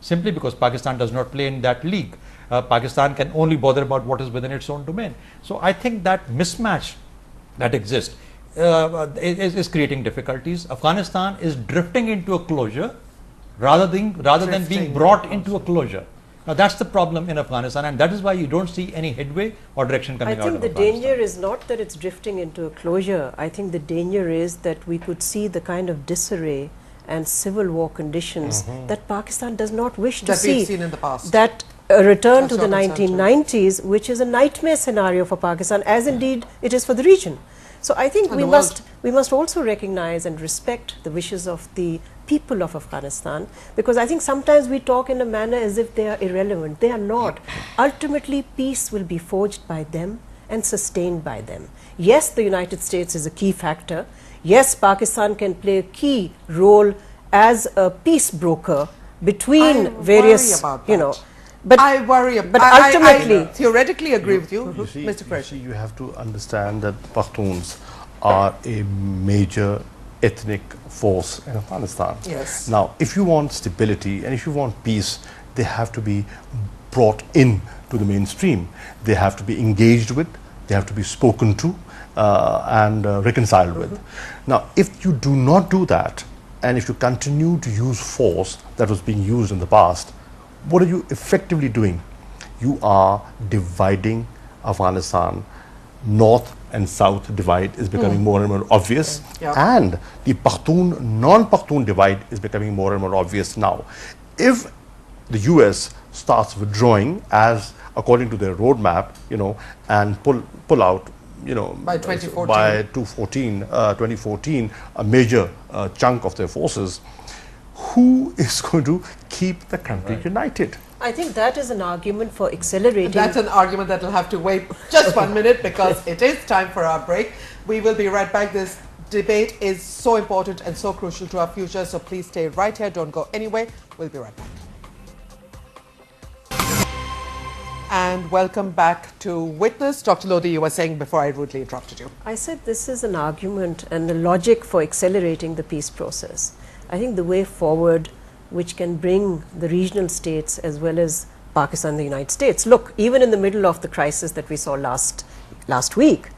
simply because Pakistan does not play in that league. Pakistan can only bother about what is within its own domain. So I think that mismatch that exists is creating difficulties. Afghanistan is drifting into a closure rather than being brought into a closure. Now that's the problem in Afghanistan, and that is why you don't see any headway or direction coming out of Afghanistan. I think the danger is not that it's drifting into a closure. I think the danger is that we could see the kind of disarray and civil war conditions that Pakistan does not wish to see. That we've seen in the past. That a return to the 1990s, which is a nightmare scenario for Pakistan, as indeed it is for the region. So I think we must also recognize and respect the wishes of the people of Afghanistan, because I think sometimes we talk in a manner as if they are irrelevant. They are not. Ultimately, peace will be forged by them and sustained by them. Yes, the United States is a key factor. Yes, Pakistan can play a key role as a peace broker between various, but I worry about but ultimately, I theoretically agree with you, Mr. Qureshi. You have to understand that Pakhtuns are a major ethnic force in Afghanistan. Yes. Now, if you want stability and if you want peace, they have to be brought in to the mainstream. They have to be engaged with, they have to be spoken to and reconciled with. Now, if you do not do that, and if you continue to use force that was being used in the past, what are you effectively doing? You are dividing Afghanistan. North and South divide is becoming more and more obvious, and the Pakhtun, non-Pakhtun divide is becoming more and more obvious now. If the US starts withdrawing, as according to their roadmap, and pull out, by 2014, by 2014, a major chunk of their forces, who is going to keep the country united? I think that is an argument for accelerating. That's an argument that will have to wait just 1 minute, because it is time for our break. We will be right back. This debate is so important and so crucial to our future, so please stay right here. Don't go anywhere. We'll be right back. And welcome back to Witness. Dr. Lodhi, you were saying before I rudely interrupted you. I said this is an argument and the logic for accelerating the peace process. I think the way forward, which can bring the regional states as well as Pakistan and the United States. Look, even in the middle of the crisis that we saw last week,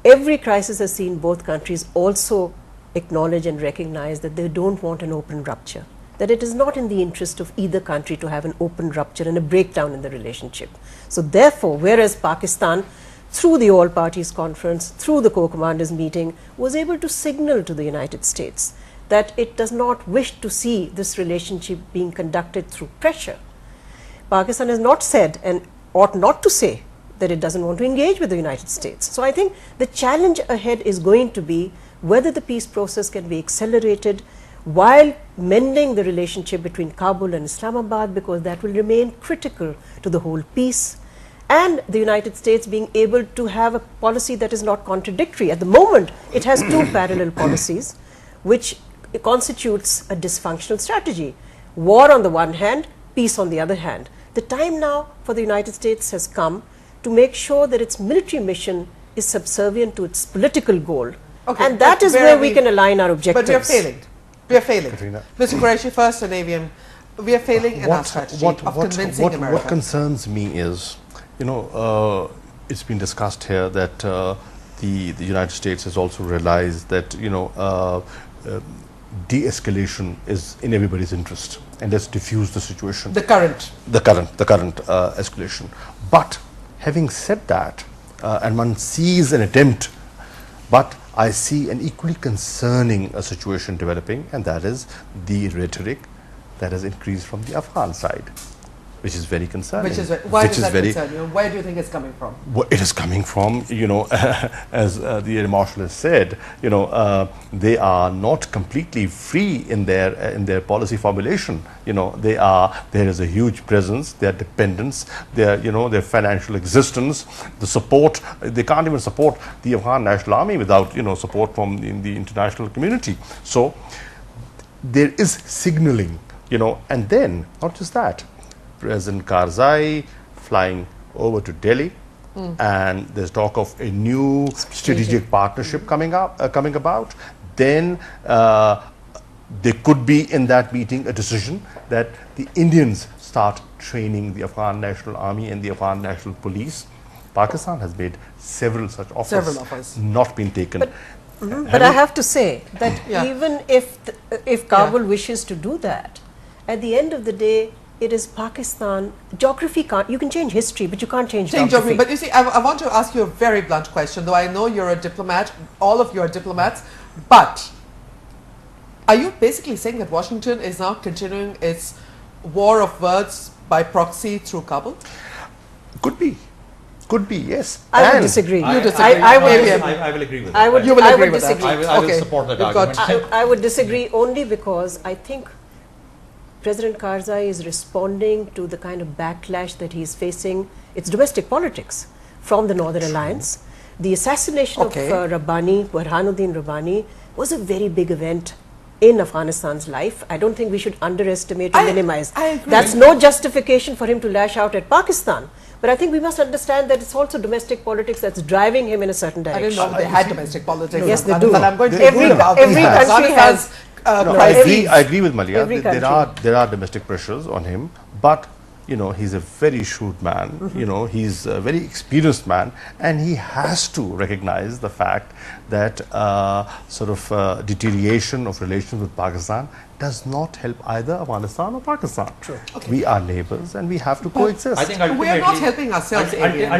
every crisis has seen both countries also acknowledge and recognize that they don't want an open rupture, that it is not in the interest of either country to have an open rupture and a breakdown in the relationship. So therefore, whereas Pakistan, through the All Parties Conference, through the Corps Commanders meeting, was able to signal to the United States that it does not wish to see this relationship being conducted through pressure. Pakistan has not said, and ought not to say, that it doesn't want to engage with the United States. So I think the challenge ahead is going to be whether the peace process can be accelerated while mending the relationship between Kabul and Islamabad, because that will remain critical to the whole peace, and the United States being able to have a policy that is not contradictory. At the moment, it has two parallel policies, which constitutes a dysfunctional strategy. War on the one hand, peace on the other hand. The time now for the United States has come to make sure that its military mission is subservient to its political goal. Okay, and that is where we can align our objectives. But we are failing. We are failing. Mr. Qureshi, first on avian, we are failing in our strategy of convincing America. What concerns me is, it's been discussed here that the United States has also realized that, de-escalation is in everybody's interest, and let's diffuse the situation. The current escalation. But having said that, and one sees an attempt, but I see an equally concerning situation developing, and that is the rhetoric that has increased from the Afghan side, which is very concerning. Why does that concern you? Where do you think it's coming from? Well, it is coming from, as the Air Marshal has said, they are not completely free in their policy formulation. There is a huge presence, their dependence, their financial existence, the support. They can't even support the Afghan National Army without support from the international community. So there is signaling, and then not just that. President Karzai flying over to Delhi, and there's talk of a new strategic partnership coming about. Then There could be in that meeting a decision that the Indians start training the Afghan National Army and the Afghan National Police. Pakistan has made several such offers. Several offers. Not been taken. But I have to say that Yeah. even if Kabul wishes to do that, at the end of the day, it is Pakistan. Geography can't. You can change history, but you can't change geography. But you see, I want to ask you a very blunt question, though I know you're a diplomat, all of you are diplomats, but are you basically saying that Washington is now continuing its war of words by proxy through Kabul? Could be. Could be, yes. I would disagree. You disagree. I would. I will agree with that. I would. You will I agree would with that. disagree. I will Okay. support that We've got- argument. I would disagree only because I think President Karzai is responding to the kind of backlash that he is facing. It's domestic politics from the Northern Alliance. The assassination Okay. of Rabbani, Burhanuddin Rabbani, was a very big event in Afghanistan's life. I don't think we should underestimate or minimize. I agree. That's no justification for him to lash out at Pakistan. But I think we must understand that it's also domestic politics that's driving him in a certain I direction. didn't know they had domestic politics. Yes, in they Afghanistan. do. I'm going to Every- agree about every that. country Afghanistan's, No, crises. I agree with Maleeha. Every There are domestic pressures on him, but you know, he's a very shrewd man. You know, he's a very experienced man, and he has to recognize the fact that deterioration of relations with Pakistan does not help either Afghanistan or Pakistan. True. Okay. We are neighbors, and we have to coexist. I think We're ultimately, not helping ourselves, Adrian,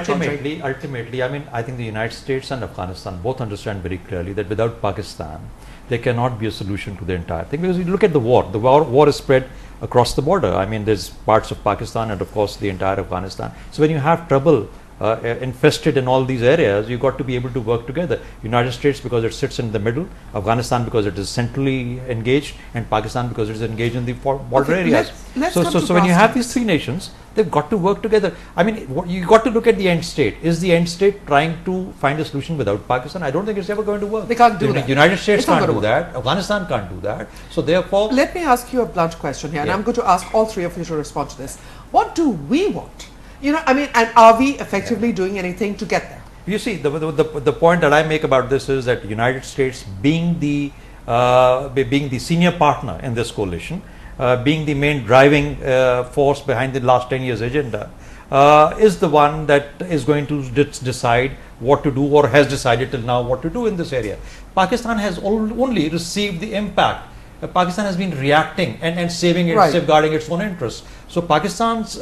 ultimately, I mean, I think the United States and Afghanistan both understand very clearly that without Pakistan, there cannot be a solution to the entire thing. Because you look at the war is spread across the border. I mean, there's parts of Pakistan and of course the entire Afghanistan. So when you have trouble infested in all these areas, you've got to be able to work together. United States because it sits in the middle, Afghanistan because it is centrally engaged, and Pakistan because it is engaged in the border areas. let's come to So when you brass have these three nations, they've got to work together. I mean, you got to look at the end state. Is the end state trying to find a solution without Pakistan? I don't think it's ever going to work. They can't do The that. United States It's not can't gonna do that. Afghanistan can't do that. So therefore, Let me ask you a blunt question here, and Yeah. I'm going to ask all three of you to respond to this. What do we want? You know, I mean, and are we effectively doing anything to get there? you see, the point that I make about this is that United States, being the senior partner in this coalition, being the main driving force behind the last 10 years agenda, is the one that is going to decide what to do, or has decided till now what to do in this area. Pakistan has only received the impact. Pakistan has been reacting and saving it, Right. safeguarding its own interests. So Pakistan's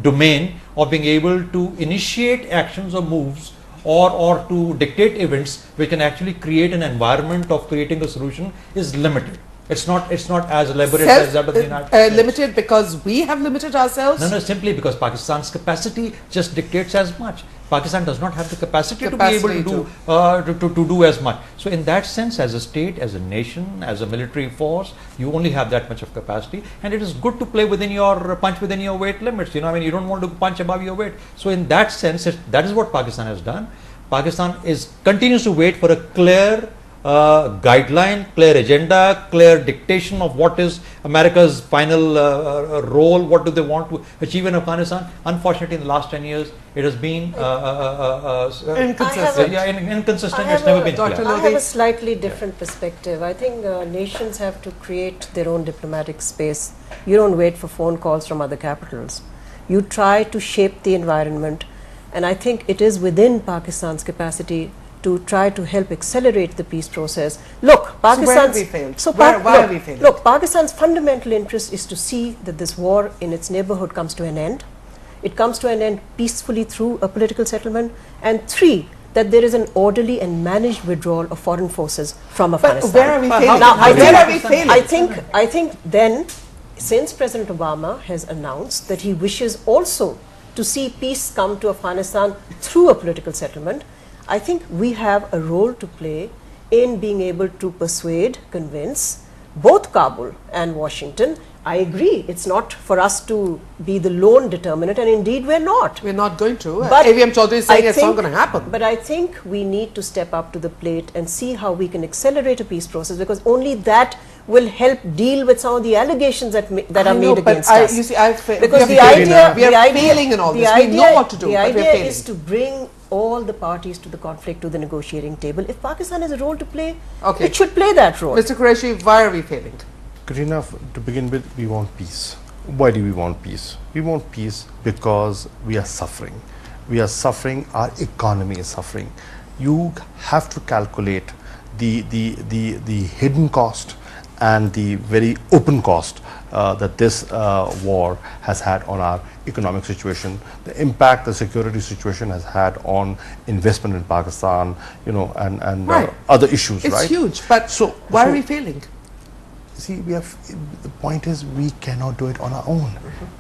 domain of being able to initiate actions or moves or to dictate events which can actually create an environment of creating a solution is limited. It's not as elaborate as that of the United States. Limited because we have limited ourselves? No, simply because Pakistan's capacity just dictates as much. Pakistan does not have the capacity to be able to do as much. So in that sense, as a state, as a nation, as a military force, you only have that much of capacity, and it is good to play within your punch within your weight limits. You know, I mean, you don't want to punch above your weight. So in that sense, that is what Pakistan has done. Pakistan continues to wait for a clear guideline, clear agenda, clear dictation of what is America's final role, what do they want to achieve in Afghanistan. Unfortunately, in the last 10 years, it has been Inconsistent. inconsistent. It's never been Dr. clear. Lodhi. I have a slightly different perspective. I think nations have to create their own diplomatic space. You don't wait for phone calls from other capitals. You try to shape the environment, and I think it is within Pakistan's capacity to try to help accelerate the peace process. Look, Pakistan's we failed? so Why look, have we failed? Look, Pakistan's fundamental interest is to see that this war in its neighborhood comes to an end. It comes to an end peacefully through a political settlement, and 3, that there is an orderly and managed withdrawal of foreign forces from Afghanistan. But where are we failing? Now, Where are we failing? I think then, since President Obama has announced that he wishes also to see peace come to Afghanistan through a political settlement, I think we have a role to play in being able to persuade, convince both Kabul and Washington. I agree, it's not for us to be the lone determinant, and indeed we're not. We're not going to. But AVM Chaudhary is saying I it's not think- going to happen. But I think we need to step up to the plate and see how we can accelerate a peace process, because only that will help deal with some of the allegations that are made against us. You see, Because we the are idea, failing in all the this. idea, We know what to do, the but we're idea failing. is to bring all the parties to the conflict to the negotiating table. If Pakistan has a role to play, Okay. it should play that role. Mr. Qureshi, why are we failing? Katrina, to begin with, we want peace. Why do we want peace? We want peace because we are suffering. We are suffering, our economy is suffering. You have to calculate the hidden cost and the very open cost that this war has had on our economic situation, the impact the security situation has had on investment in Pakistan, you know, and Right. other issues, It's right? huge, but So- why are so- we failing? See, the point is we cannot do it on our own.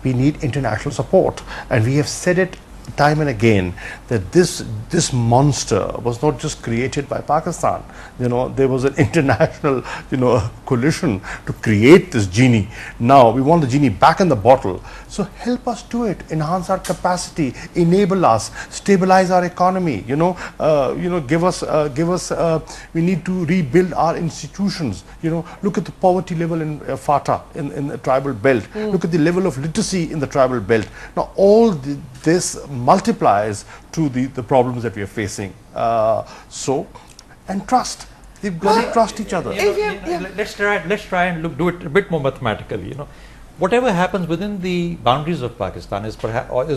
We need international support, and we have said it time and again that this monster was not just created by Pakistan. You know, there was an international, you know, coalition to create this genie. Now we want the genie back in the bottle. So help us do it. Enhance our capacity. Enable us. Stabilize our economy. You know, give us. We need to rebuild our institutions. You know, look at the poverty level in FATA in the tribal belt. Look at the level of literacy in the tribal belt. Now all this multiplies to the problems that we are facing. And trust. They've got to trust each other. Let's try and do it a bit more mathematically. You know, whatever happens within the boundaries of Pakistan is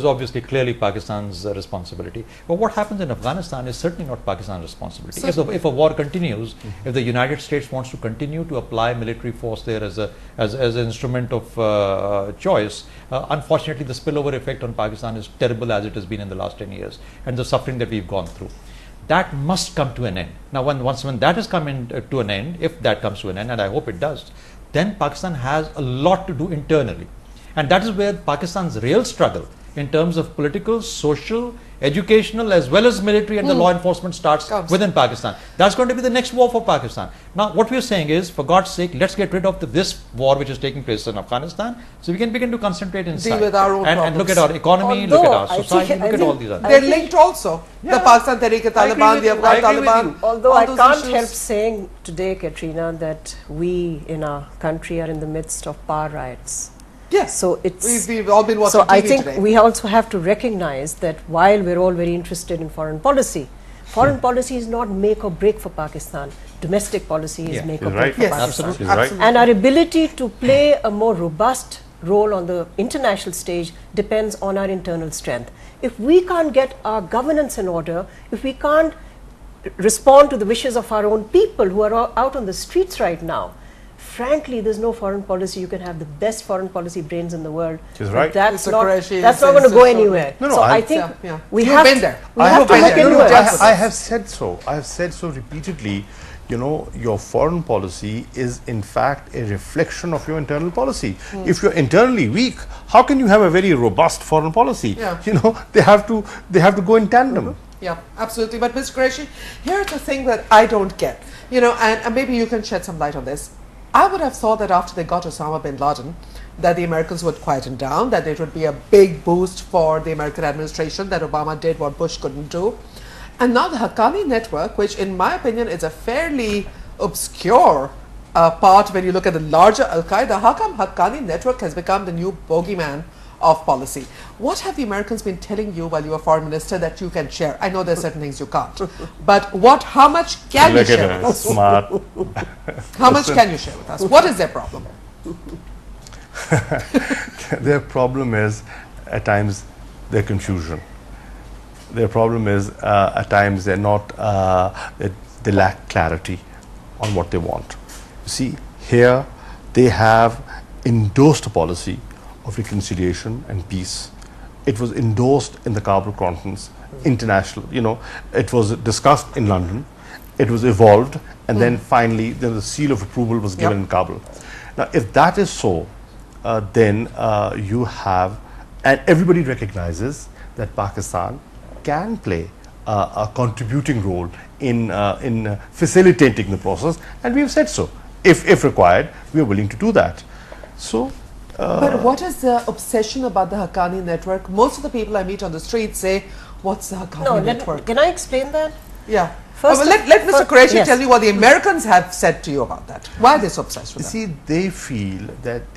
obviously clearly Pakistan's responsibility. But what happens in Afghanistan is certainly not Pakistan's responsibility. If a war continues, if the United States wants to continue to apply military force there as an instrument of choice, unfortunately the spillover effect on Pakistan is terrible as it has been in the last 10 years, and the suffering that we've gone through. That must come to an end. Now, once that has come to an end, if that comes to an end, and I hope it does, then Pakistan has a lot to do internally. And that is where Pakistan's real struggle in terms of political, social, educational, as well as military and the law enforcement starts within Pakistan. That's going to be the next war for Pakistan. Now, what we are saying is, for God's sake, let's get rid of this war which is taking place in Afghanistan, so we can begin to concentrate inside. Deal with our own and look at our economy, Although look at our I society, think- look I at all think- these other. They're linked also. Yeah. The Pakistan Tehreek-e-Taliban, the Afghan I agree with Taliban. you. Although all I those can't issues. help saying today, Quatrina, that we in our country are in the midst of power riots. Yes. So it's We've all been watching so I TV think today. we also have to recognize that while we're all very interested in foreign policy is not make or break for Pakistan. Domestic policy is Yeah. make She's or break right. for Yes, Pakistan. absolutely. She's right. Absolutely. And our ability to play a more robust role on the international stage depends on our internal strength. If we can't get our governance in order, if we can't respond to the wishes of our own people who are out on the streets right now, frankly, there's no foreign policy. You can have the best foreign policy brains in the world. She's but right. That's Mr. not, Qureshi that's says not going to go so. anywhere. No, no, so I- I think Yeah. we You've have been there. We I have have to been look there. into No, it. just- I have said so. I have said so repeatedly. You know, your foreign policy is in fact a reflection of your internal policy. If you're internally weak, how can you have a very robust foreign policy? Yeah. You know, they have to go in tandem. Yeah, absolutely. But Ms. Qureshi, here's the thing that I don't get. You know, and maybe you can shed some light on this. I would have thought that after they got Osama bin Laden, that the Americans would quieten down, that it would be a big boost for the American administration, that Obama did what Bush couldn't do. And now the Haqqani network, which in my opinion is a fairly obscure part when you look at the larger Al-Qaeda, how come Haqqani network has become the new bogeyman of policy? What have the Americans been telling you while you were foreign minister that you can share? I know there's certain things you can't, but how much can you Look share at with her, us? smart. How much can you share with us? What is their problem? Their problem is at times their confusion. Their problem is at times they're not, they lack clarity on what they want. You see, here they have endorsed a policy of reconciliation and peace. It was endorsed in the Kabul conference, international, you know, it was discussed in London, it was evolved, and then finally the seal of approval was given in Kabul. Now, if that is so, then you have, and everybody recognizes that Pakistan can play a contributing role in facilitating the process, and we have said so. If required, we are willing to do that. So, But what is the obsession about the Haqqani network? Most of the people I meet on the street say, what's the Haqqani network? Can I explain that? Yeah. First Well, let Mr. first- Qureshi yes. tell you what the Americans have said to you about that. Why are they so obsessed with that? see, they feel that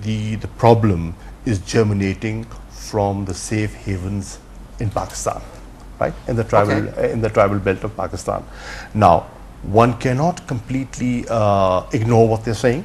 the problem is germinating from the safe havens in Pakistan, right? In the tribal belt of Pakistan. Now, one cannot completely ignore what they're saying.